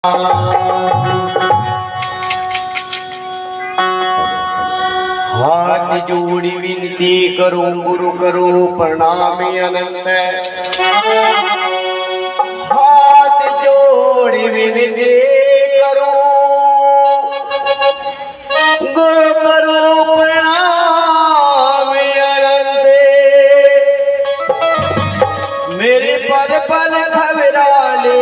हाथ जोड़ी विनती करो गुरु करो प्रणाम अनंत। हाथ जोड़ी विनती करो गुरु करो प्रणाम अनंत। मेरे पल पल खबरा ले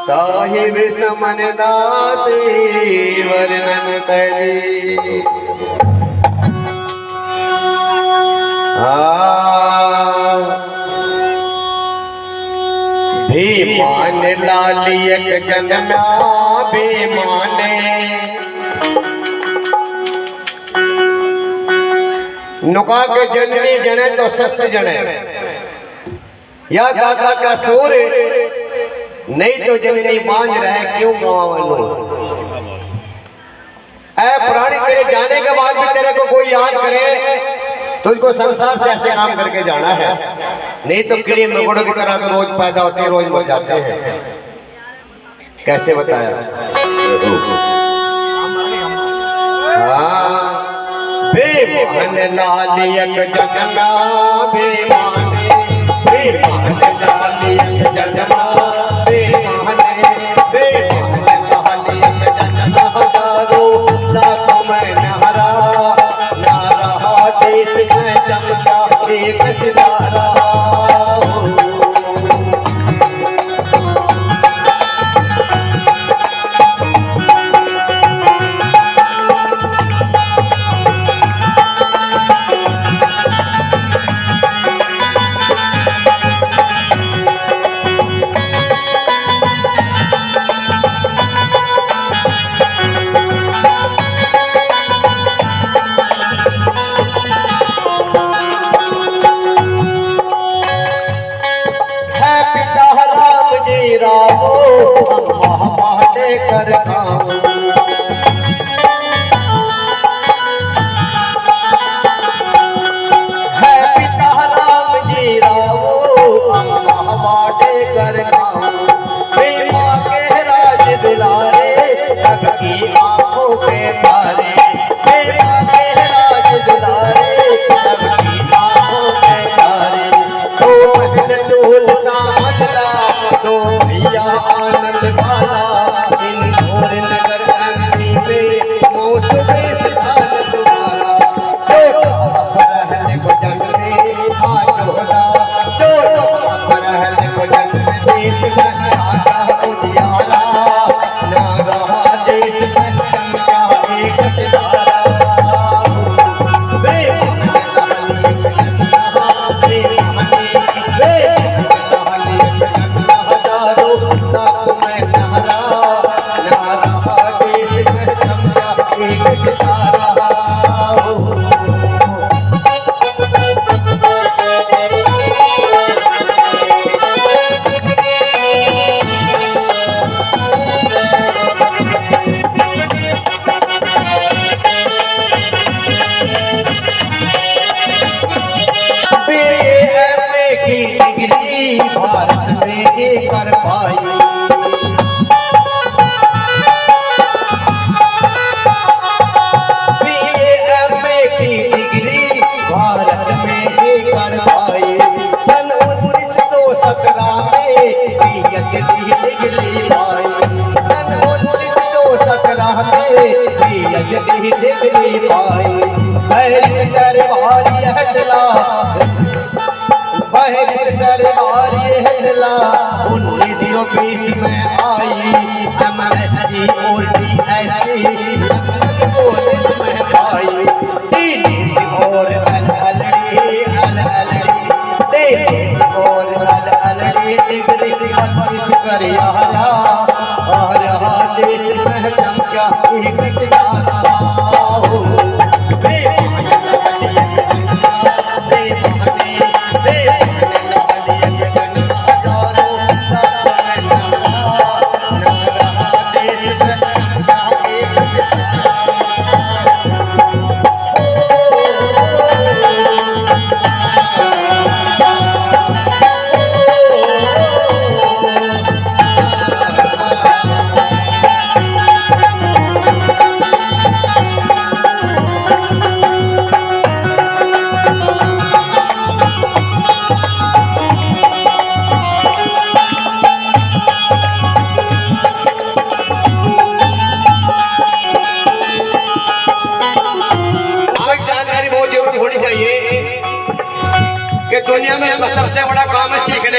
साहिब समनदास वर्णन करे। बेमान लालियक जन्म्या बेमाने नुका के जननी जने तो सत्य जने या दादा का सूर नहीं तो जननी बांझ रहे क्यों गवावनो। ऐ प्राणी तेरे जाने के बाद भी तेरे को कोई याद करे तुझको संसार से ऐसे काम करके जाना है, नहीं तो कीड़े मकोड़ों की तरह तो रोज पैदा होते हैं रोज मर जाते हैं। कैसे बताया? बेमान लालियक जन्मा बेमाने बेमान लालियक जन्मा कर है पिता राम जी रावो अम्मा बाटे कर माँ के राज दुलारे सबकी आंखों पे तारे। माँ के राज दुलारे सबकी आंखों पे तारे। तो महल डोल सा मचला तो भैया आनंद वाला भारत में कर पाई। BA की डिग्री भारत में कर पाई। सन 1917 में PhD डिग्री पाई। सन 1917 में PhD डिग्री पाई। बैरिस्टर भारी हटला 1920 में आई। MSc और DSc कॉलेज में पाई। और LLD और LLD डिग्री 25 कर यारा और देश में चमका एक सितारा हो।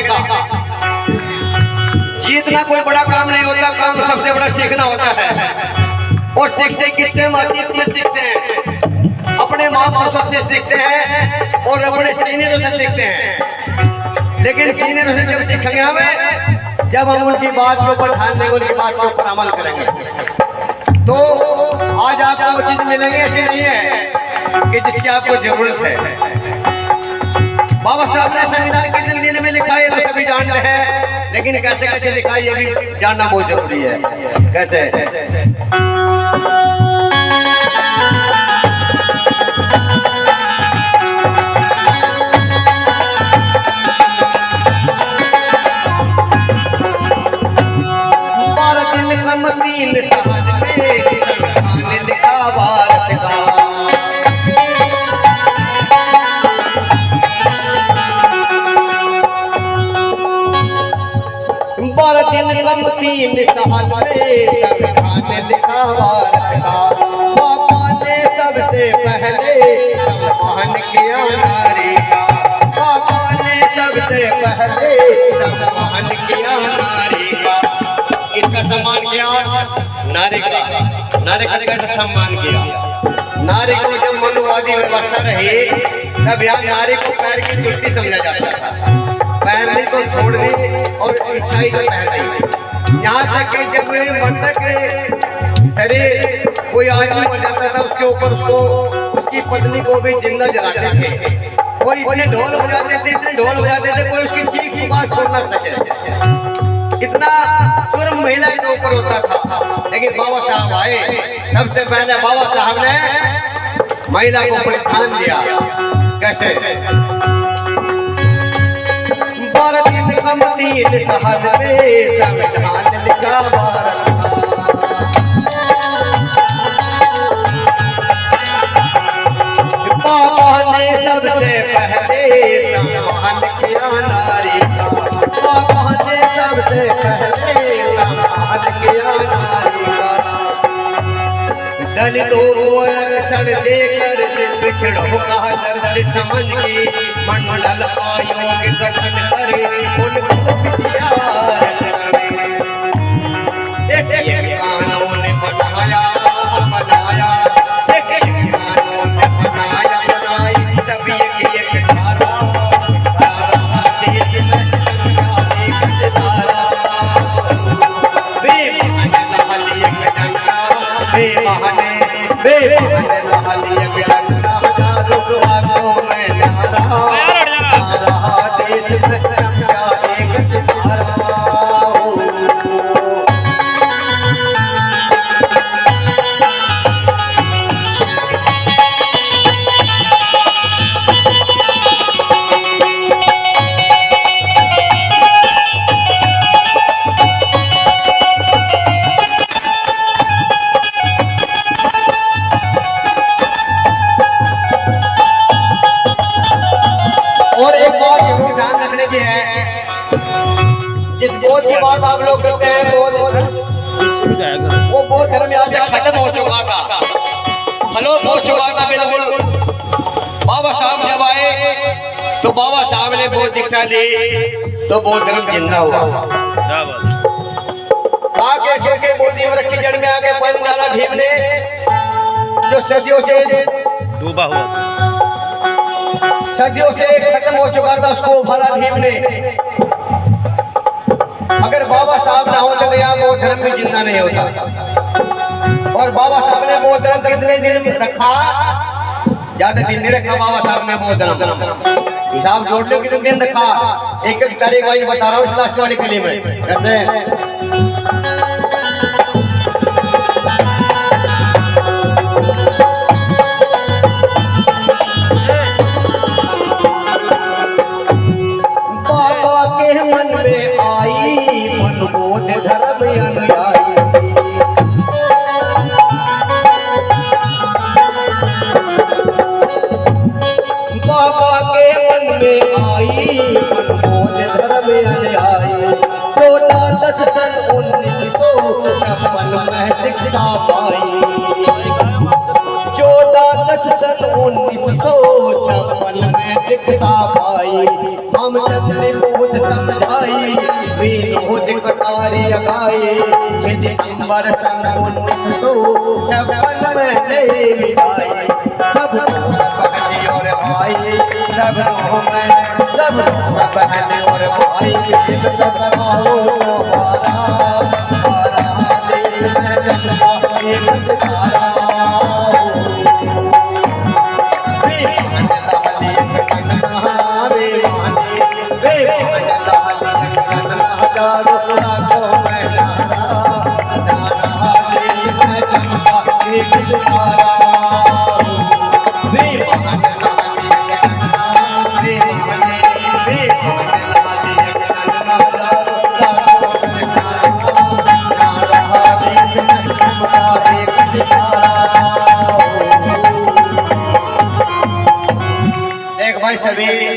का। जीतना कोई बड़ा काम नहीं होता, काम सबसे बड़ा सीखना होता है। और सीखते किससे? अतीत में सीखते हैं, अपने माँ बापों से सीखते हैं और अपने सीनियरों से सीखते हैं। लेकिन सीनियरों से जब सीखेंगे हमें, जब हम उनकी बात के ऊपर ध्यान देंगे, उनकी बात के ऊपर अमल करेंगे, तो आज आपको वो चीज मिलेंगे। ऐसी नहीं है कि जिसकी आपको जरूरत है। बाबा साहब ने संविधान कितने दिन में लिखा है तो सभी जानते हैं, लेकिन कैसे कैसे लिखा है ये भी जानना बहुत जरूरी है। कैसे? भारत निगम 3 साल में संविधान लिखा भारत का। भारत निगम 3 साल में संविधान लिखा भारत का। पापा ने सबसे पहले सम्मान किया नारी का। पापा ने सबसे पहले सम्मान किया नारी का। किसका सम्मान किया? नारी का। नारी का कैसे सम्मान किया? नारी को जब मनुवादी व्यवस्था रही, तब यहाँ नारी को पैर की जुल्ती समझा जाता था। पहनने को छोड़ दी और इच्छाई को पहन दी। यहाँ तक कि जब मर्द के शरीर कोई आदमी मर जाता था, उसके ऊपर उसको उसकी पत्नी को भी जिंदा जलाते थे। और इतने ढोल बजाते थे, इतने ढोल बजाते थे, कोई उसकी चीख पुकार सुन ना सके। इतना जुर्म महिला के ऊपर होता था। लेकिन बाबा साहब आए, सबसे पहले बाबा साहब ने महिला को परिधान दिया। कैसे? भारत निगम 3 साल में संविधान लिखा भारत का। पापा ने सबसे पहले सम्मान किया नारी का। पापा ने सबसे पहले सम्मान किया नारी का। दलितों को आरक्षण देकर पिछड़ों का दर्द समझ के मंडल आयोग गठन करे, उनको विद्यार करे। देखिए कानून बनाया बनाया, देखिए कानून बनाया बनाई, सभी एक धारा धारा देश में एक सितारा। बेबहाने लाली एक डंडा, बेबहाने लाली एक डंडा, हजारों आंखों में नारा, नारा देश में चमका एक सितारा। और एक बात जरूर ध्यान रखने की है, जिस बौद्ध की बात आप लोग करते हैं, वो बौद्ध धर्म यहाँ से खत्म हो चुका था, फलोप हो चुका था बिल्कुल। बाबा साहब जब आए तो बाबा साहब ने बौद्ध दीक्षा ली, तो बौद्ध धर्म जिंदा हुआ। आगे सोके बोधी वृक्ष की जड़ में आके पानी डाला भीम ने, जो सदियों से डूबा हुआ, सदियों से खत्म हो चुका था, उसको उभारा भीम ने। अगर बाबा साहब ना होते तो यहाँ बौद्ध धर्म भी जिंदा नहीं होता। और बाबा साहब ने बौद्ध धर्म कितने दिन रखा? ज्यादा दिन नहीं रखा बाबा साहब ने बौद्ध धर्म। हिसाब जोड़ लो कितने दिन रखा। एक एक तारीख वाइज बता रहा हूँ इस लास्ट वाली कली में। कैसे? मन में आई मन बौद्ध धर्म अनुयायी। बाबा के मन में आई मन बौद्ध धर्म अनुयायी। 14/10 सन 1956 में दीक्षा पाई। 14/10 सन 1956 में दीक्षा पाई। हम चंद्र बौद्ध समझ बारी गाए 6 दिसंबर सन 1956 में ले विदाई सब बहन और भाई सब बहन और भाई एक तकराओ हमारा देश में जन्मा एक सितारा भाई सभी